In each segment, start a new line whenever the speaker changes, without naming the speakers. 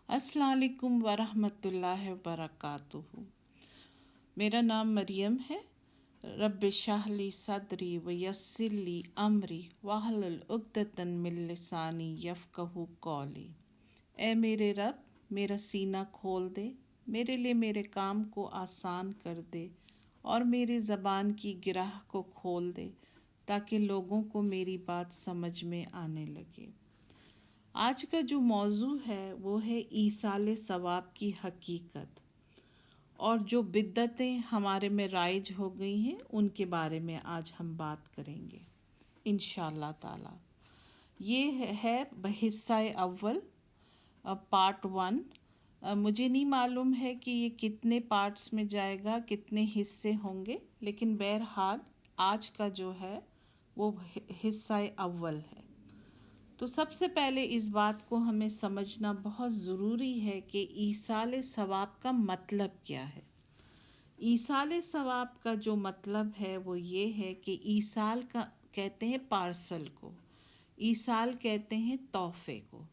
السلام علیکم ورحمۃ اللہ وبرکاتہ۔ میرا نام مریم ہے۔ رب اشرح لی صدری ویسر لی امری واحلل عقدۃ من لسانی یفقہوا قولی۔ اے میرے رب، میرا سینہ کھول دے، میرے لیے میرے کام کو آسان کر دے اور میری زبان کی گرہ کو کھول دے تاکہ لوگوں کو میری بات سمجھ میں آنے لگے۔ آج کا جو موضوع ہے وہ ہے ایصال ثواب کی حقیقت، اور جو بدعتیں ہمارے میں رائج ہو گئی ہیں ان کے بارے میں آج ہم بات کریں گے انشاءاللہ تعالی۔ یہ ہے بحصہ اول، پارٹ 1۔ مجھے نہیں معلوم ہے کہ یہ کتنے پارٹس میں جائے گا، کتنے حصے ہوں گے، لیکن بہرحال آج کا جو ہے وہ حصہ اول ہے۔ تو سب سے پہلے اس بات کو ہمیں سمجھنا بہت ضروری ہے کہ ایصال ثواب کا مطلب کیا ہے۔ ایصال ثواب کا جو مطلب ہے وہ یہ ہے کہ ایصال کا کہتے ہیں پارسل کو، ایصال کہتے ہیں تحفے کو،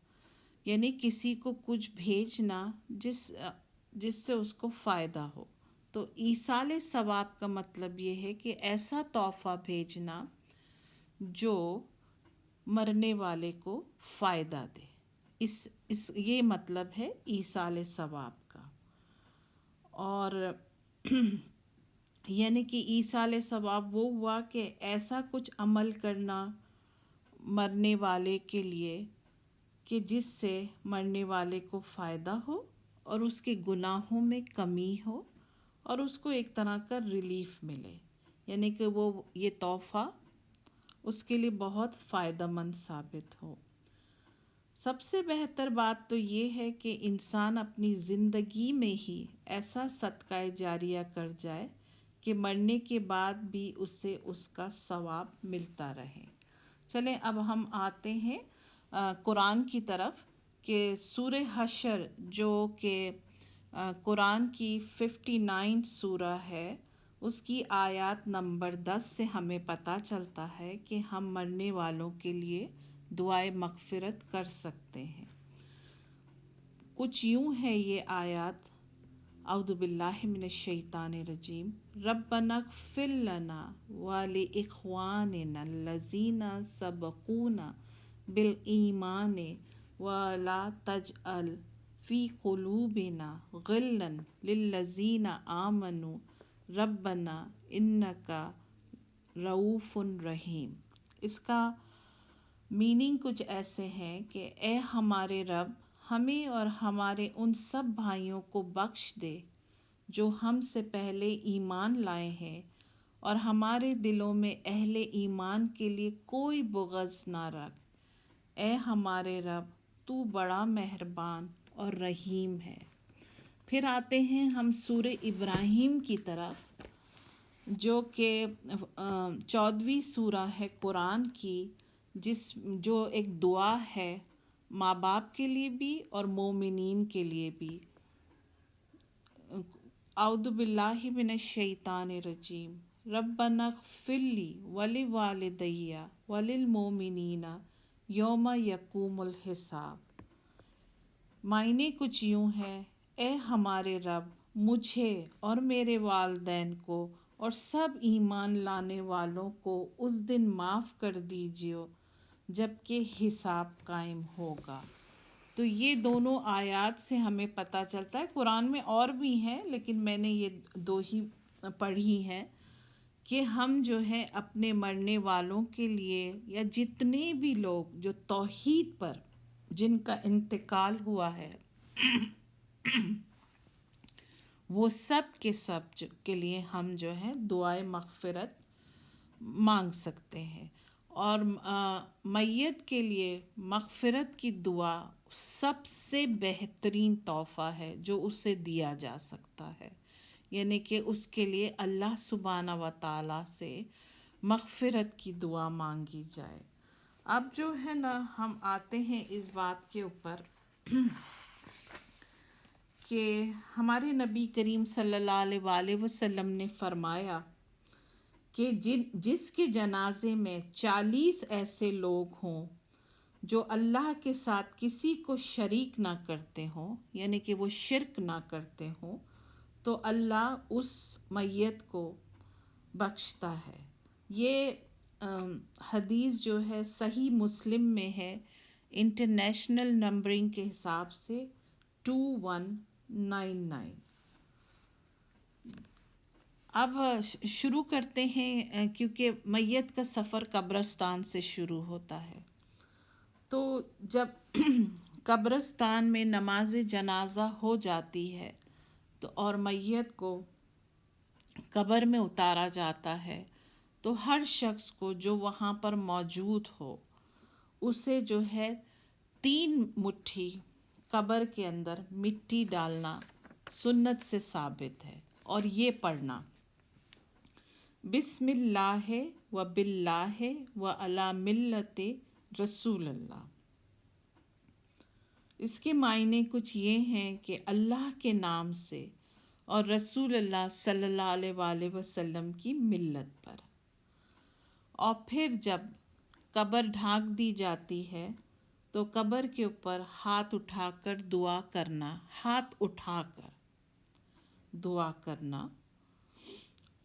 یعنی کسی کو کچھ بھیجنا جس سے اس کو فائدہ ہو۔ تو ایصال ثواب کا مطلب یہ ہے کہ ایسا تحفہ بھیجنا جو مرنے والے کو فائدہ دے۔ یہ مطلب ہے ایصال ثواب کا۔ اور یعنی کہ ایصال ثواب وہ ہوا کہ ایسا کچھ عمل کرنا مرنے والے کے لیے کہ جس سے مرنے والے کو فائدہ ہو اور اس کے گناہوں میں کمی ہو اور اس کو ایک طرح کا ریلیف ملے، یعنی کہ وہ یہ تحفہ اس کے لیے بہت فائدہ مند ثابت ہو۔ سب سے بہتر بات تو یہ ہے کہ انسان اپنی زندگی میں ہی ایسا صدقہ جاریہ کر جائے کہ مرنے کے بعد بھی اسے اس کا ثواب ملتا رہے۔ چلیں اب ہم آتے ہیں قرآن کی طرف، کہ سورہ حشر جو کہ قرآن کی 59 سورہ ہے، اس کی آیات نمبر 10 سے ہمیں پتہ چلتا ہے کہ ہم مرنے والوں کے لیے دعائے مغفرت کر سکتے ہیں۔ کچھ یوں ہے یہ آیات: اعوذ باللہ من الشیطان الرجیم، ربنا اغفر لنا ولاخواننا الذین سبقونا بالایمان ولا تجعل فی قلوبنا غلا للذین آمنوا ربنا انک رؤوف رحیم۔ اس کا میننگ کچھ ایسے ہیں کہ اے ہمارے رب، ہمیں اور ہمارے ان سب بھائیوں کو بخش دے جو ہم سے پہلے ایمان لائے ہیں، اور ہمارے دلوں میں اہل ایمان کے لیے کوئی بغض نہ رکھ۔ اے ہمارے رب، تو بڑا مہربان اور رحیم ہے۔ پھر آتے ہیں ہم سورہ ابراہیم کی طرف، جو کہ 14ویں سورہ ہے قرآن کی، جو ایک دعا ہے ماں باپ کے لیے بھی اور مومنین کے لیے بھی۔ اعوذ باللہ من الشیطان الرجیم، ربنا اغفر لی ولوالدی وللمؤمنین یوم یقوم الحساب۔ معنی کچھ یوں ہے: اے ہمارے رب، مجھے اور میرے والدین کو اور سب ایمان لانے والوں کو اس دن معاف کر دیجیے جب کہ حساب قائم ہوگا۔ تو یہ دونوں آیات سے ہمیں پتہ چلتا ہے، قرآن میں اور بھی ہیں لیکن میں نے یہ دو ہی پڑھی ہیں، کہ ہم جو ہے اپنے مرنے والوں کے لیے یا جتنے بھی لوگ جو توحید پر جن کا انتقال ہوا ہے وہ سب کے سب کے لیے ہم جو ہے دعائے مغفرت مانگ سکتے ہیں۔ اور میت کے لیے مغفرت کی دعا سب سے بہترین تحفہ ہے جو اسے دیا جا سکتا ہے، یعنی کہ اس کے لیے اللہ سبحانہ و تعالیٰ سے مغفرت کی دعا مانگی جائے۔ اب جو ہے نا ہم آتے ہیں اس بات کے اوپر کہ ہمارے نبی کریم صلی اللہ علیہ وسلم نے فرمایا کہ جس کے جنازے میں 40 ایسے لوگ ہوں جو اللہ کے ساتھ کسی کو شریک نہ کرتے ہوں، یعنی کہ وہ شرک نہ کرتے ہوں، تو اللہ اس میت کو بخشتا ہے۔ یہ حدیث جو ہے صحیح مسلم میں ہے، انٹرنیشنل نمبرنگ کے حساب سے 2199۔ اب شروع کرتے ہیں، کیونکہ میت کا سفر قبرستان سے شروع ہوتا ہے۔ تو جب قبرستان میں نماز جنازہ ہو جاتی ہے تو اور میت کو قبر میں اتارا جاتا ہے، تو ہر شخص کو جو وہاں پر موجود ہو اسے جو ہے 3 مٹھی قبر کے اندر مٹی ڈالنا سنت سے ثابت ہے، اور یہ پڑھنا بسم اللہ و باللہ و علی ملت رسول اللہ۔ اس کے معنی کچھ یہ ہیں کہ اللہ کے نام سے اور رسول اللہ صلی اللہ علیہ وآلہ وسلم کی ملت پر۔ اور پھر جب قبر ڈھانک دی جاتی ہے تو قبر کے اوپر ہاتھ اٹھا کر دعا کرنا، ہاتھ اٹھا کر دعا کرنا،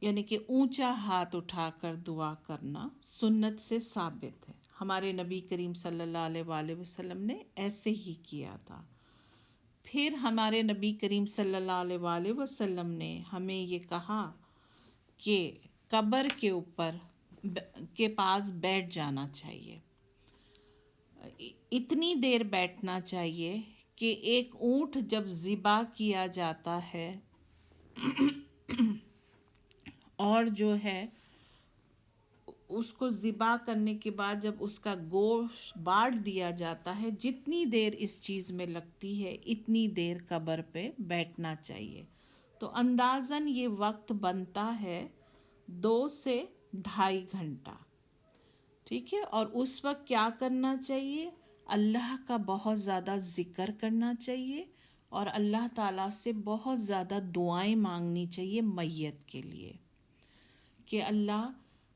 یعنی کہ اونچا ہاتھ اٹھا کر دعا کرنا سنت سے ثابت ہے۔ ہمارے نبی کریم صلی اللہ علیہ وآلہ وسلم نے ایسے ہی کیا تھا۔ پھر ہمارے نبی کریم صلی اللہ علیہ وآلہ وسلم نے ہمیں یہ کہا کہ قبر کے اوپر کے پاس بیٹھ جانا چاہیے، اتنی دیر بیٹھنا چاہیے کہ ایک اونٹ جب ذبح کیا جاتا ہے اور جو ہے اس کو ذبح کرنے کے بعد جب اس کا گوشت بانٹ دیا جاتا ہے، جتنی دیر اس چیز میں لگتی ہے اتنی دیر قبر پہ بیٹھنا چاہیے۔ تو اندازاً یہ وقت بنتا ہے 2 سے 2.5 گھنٹہ، ٹھیک ہے۔ اور اس وقت کیا کرنا چاہیے؟ اللہ کا بہت زیادہ ذکر کرنا چاہیے اور اللہ تعالیٰ سے بہت زیادہ دعائیں مانگنی چاہیے میت کے لیے کہ اللہ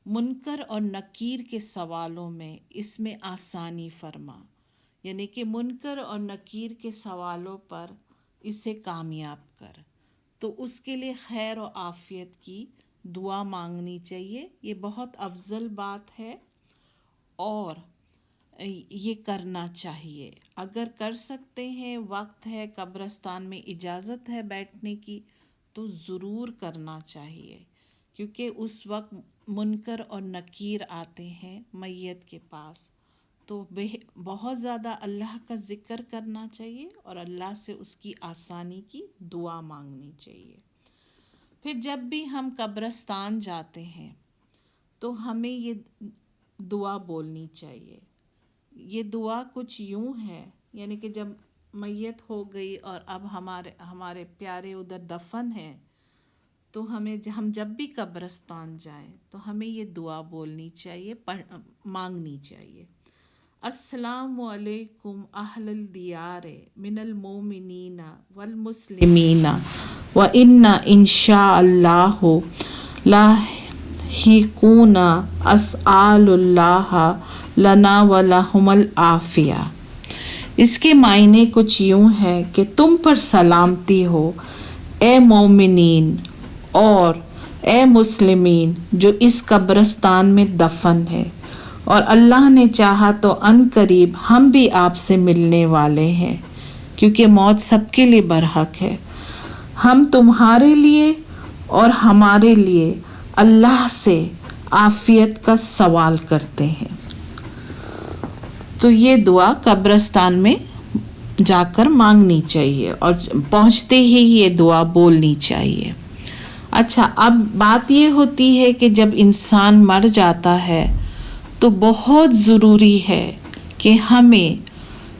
منکر اور نکیر کے سوالوں میں اس میں آسانی فرما، یعنی کہ منکر اور نکیر کے سوالوں پر اسے کامیاب کر۔ تو اس کے لیے خیر و عافیت کی دعا مانگنی چاہیے۔ یہ بہت افضل بات ہے اور یہ کرنا چاہیے۔ اگر کر سکتے ہیں، وقت ہے، قبرستان میں اجازت ہے بیٹھنے کی، تو ضرور کرنا چاہیے، کیونکہ اس وقت منکر اور نکیر آتے ہیں میت کے پاس۔ تو بہت زیادہ اللہ کا ذکر کرنا چاہیے اور اللہ سے اس کی آسانی کی دعا مانگنی چاہیے۔ پھر جب بھی ہم قبرستان جاتے ہیں تو ہمیں یہ دعا بولنی چاہیے۔ یہ دعا کچھ یوں ہے، یعنی کہ جب میت ہو گئی اور اب ہمارے پیارے ادھر دفن ہیں، تو ہم جب بھی قبرستان جائیں تو ہمیں یہ دعا بولنی چاہیے، مانگنی چاہیے۔ السلام علیکم اہل الدیار من المومنین والمسلمین وإنا انشاء اللہ لاحقون اسأل اللہ لنا ولہم العافیہ۔ اس کے معنی کچھ یوں ہے کہ تم پر سلامتی ہو اے مومنین اور اے مسلمین جو اس قبرستان میں دفن ہے، اور اللہ نے چاہا تو ان قریب ہم بھی آپ سے ملنے والے ہیں، کیونکہ موت سب کے لیے برحق ہے۔ ہم تمہارے لیے اور ہمارے لیے اللہ سے عافیت کا سوال کرتے ہیں۔ تو یہ دعا قبرستان میں جا کر مانگنی چاہیے اور پہنچتے ہی یہ دعا بولنی چاہیے۔ اچھا، اب بات یہ ہوتی ہے کہ جب انسان مر جاتا ہے تو بہت ضروری ہے کہ ہمیں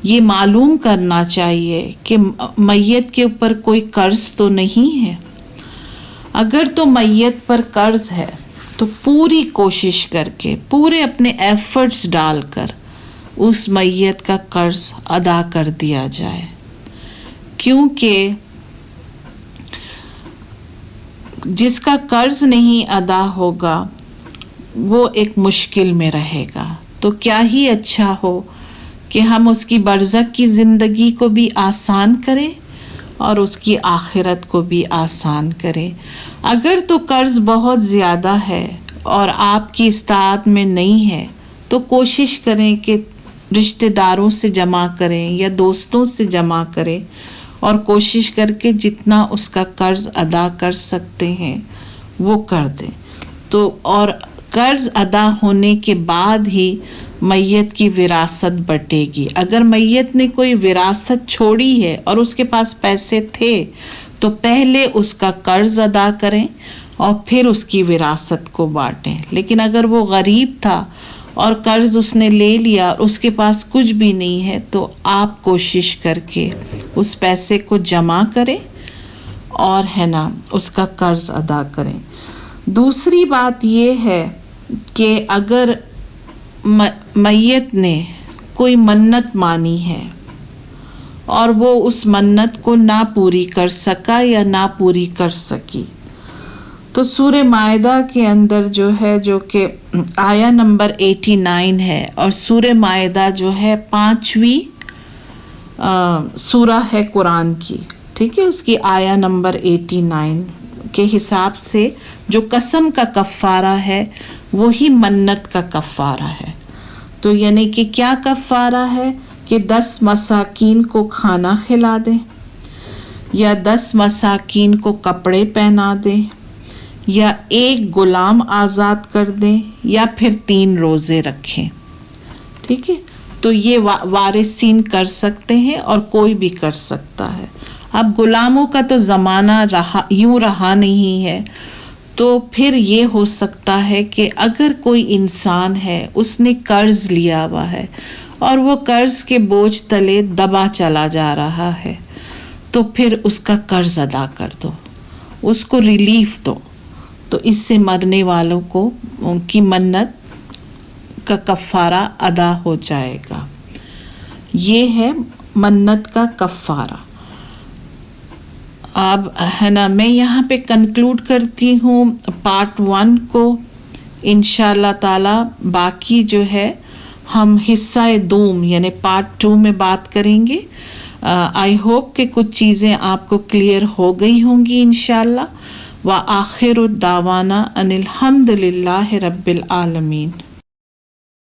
یہ معلوم کرنا چاہیے کہ میت کے اوپر کوئی قرض تو نہیں ہے۔ اگر تو میت پر قرض ہے تو پوری کوشش کر کے، پورے اپنے ایفرٹس ڈال کر اس میت کا قرض ادا کر دیا جائے، کیونکہ جس کا قرض نہیں ادا ہوگا وہ ایک مشکل میں رہے گا۔ تو کیا ہی اچھا ہو کہ ہم اس کی برزخ کی زندگی کو بھی آسان کریں اور اس کی آخرت کو بھی آسان کریں۔ اگر تو قرض بہت زیادہ ہے اور آپ کی استطاعت میں نہیں ہے تو کوشش کریں کہ رشتہ داروں سے جمع کریں یا دوستوں سے جمع کریں اور کوشش کر کے جتنا اس کا قرض ادا کر سکتے ہیں وہ کر دیں۔ تو اور قرض ادا ہونے کے بعد ہی میت کی وراثت بٹے گی۔ اگر میت نے کوئی وراثت چھوڑی ہے اور اس کے پاس پیسے تھے تو پہلے اس کا قرض ادا کریں اور پھر اس کی وراثت کو بانٹیں۔ لیکن اگر وہ غریب تھا اور قرض اس نے لے لیا اور اس کے پاس کچھ بھی نہیں ہے تو آپ کوشش کر کے اس پیسے کو جمع کریں اور ہے نا اس کا قرض ادا کریں۔ دوسری بات یہ ہے کہ اگر میت نے کوئی منت مانی ہے اور وہ اس منت کو نہ پوری کر سکا یا نہ پوری کر سکی تو سورہ مائدہ کے اندر جو ہے جو کہ آیا نمبر 89 ہے اور سورہ مائدہ جو ہے 5ویں سورہ ہے قرآن کی، ٹھیک ہے، اس کی آیا نمبر 89 کے حساب سے جو قسم کا کفارہ ہے وہی منت کا کفارہ ہے۔ تو یعنی کہ کیا کفارہ ہے کہ 10 مساکین کو کھانا کھلا دیں یا 10 مساکین کو کپڑے پہنا دیں یا 1 غلام آزاد کر دیں یا پھر 3 روزے رکھیں، ٹھیک ہے۔ تو یہ وارثین کر سکتے ہیں اور کوئی بھی کر سکتا ہے۔ اب غلاموں کا تو زمانہ رہا نہیں ہے، تو پھر یہ ہو سکتا ہے کہ اگر کوئی انسان ہے اس نے قرض لیا ہوا ہے اور وہ قرض کے بوجھ تلے دبا چلا جا رہا ہے تو پھر اس کا قرض ادا کر دو، اس کو ریلیف دو، تو اس سے مرنے والوں کو ان کی منت کا کفارہ ادا ہو جائے گا۔ یہ ہے منت کا کفارہ۔ اب ہے نا میں یہاں پہ کنکلوڈ کرتی ہوں پارٹ 1 کو، انشاءاللہ تعالی باقی جو ہے ہم حصہ دوم یعنی پارٹ 2 میں بات کریں گے۔ آئی ہوپ کہ کچھ چیزیں آپ کو کلیئر ہو گئی ہوں گی انشاءاللہ۔ وآخر دعوانا ان الحمد للہ رب العالمین۔